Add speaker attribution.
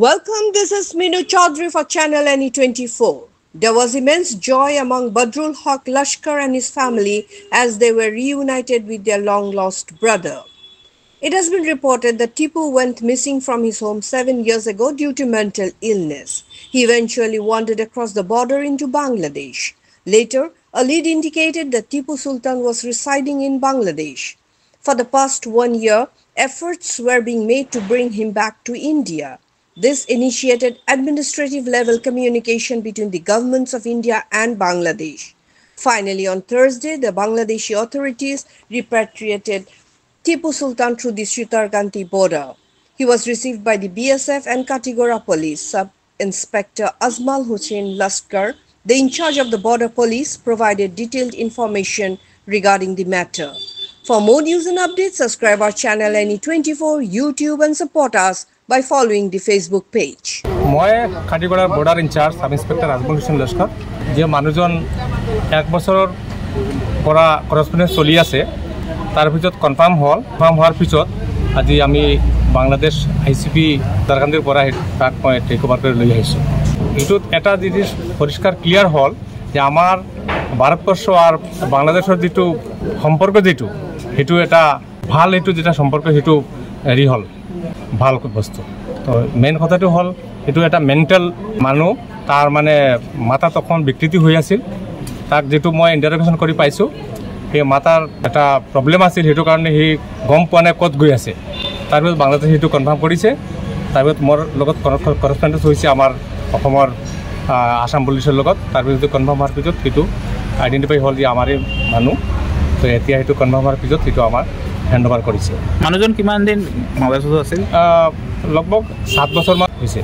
Speaker 1: Welcome, this is Minu Chaudhary for Channel NE24. There was immense joy among Badrul Haq Lashkar and his family as they were reunited with their long-lost brother. It has been reported that Tipu went missing from his home 7 years ago due to mental illness. He eventually wandered across the border into Bangladesh. Later, a lead indicated that Tipu Sultan was residing in Bangladesh. For the past 1 year, efforts were being made to bring him back to India. This initiated administrative-level communication between the governments of India and Bangladesh. Finally, on Thursday, the Bangladeshi authorities repatriated Tipu Sultan through the Sritarganti border. He was received by the BSF and Katigora police. Sub-Inspector Azmal Hussain Lashkar, the in charge of the border police, provided detailed information regarding the matter. For more news and updates, subscribe our channel NE24 YouTube and support us by following the Facebook page.
Speaker 2: মই কাটিগড়ার border in charge sub inspector Ajmal Hossain Laskar যে মানুষজন 1 বছরের পরা correspondence চলি আছে তার ভিতর কনফার্ম হওয়ার পিছত আজি আমি বাংলাদেশ আইসিপি দারগান্দির পরা তাক মই টেক ওভার করে লৈ আহিছোঁ। এটুত এটা জিনিস পরিষ্কার ক্লিয়ার হল যে আমার ভারতবর্ষ আর বাংলাদেশের যেটো সম্পর্ক যেটো হেতু এটা ভাল হেতু যেটা সম্পর্ক হেতু হেৰি হল ভাল বস্তু। তো মেইন কথাটো হল এটো এটা মেন্টাল মানুহ তার মানে মাথা তখন বিকৃতি হৈ আছিল তাক যেটো মই ইন্টারোগেশন কৰি পাইছো সেই মাথার এটা প্রবলেম আছিল হেতু কারণে হি গম পোৱা নাই কত গৈ আছে তাৰপিছত বাংলাদেশ হেতু কনফার্ম কৰিছে তাৰপিছত মোৰ লগত করসপন্ডেন্স হৈছে আমাৰ অসমৰ আসাম পুলিচৰ লগত তাৰপিছত কনফার্ম হোৱাৰ পিছত হেতু আইডেন্টিফাই হল যে আমাৰে মানুহ। তো এতিয়া হেতু কনফার্ম হোৱাৰ পিছত হেতু আমাৰ হ্যান্ড ওভার কৰিছে।
Speaker 3: মানুহজন কিমান দিন বাংলাদেশত আছিল?
Speaker 2: লগভগ 7 বছৰমান হৈছে।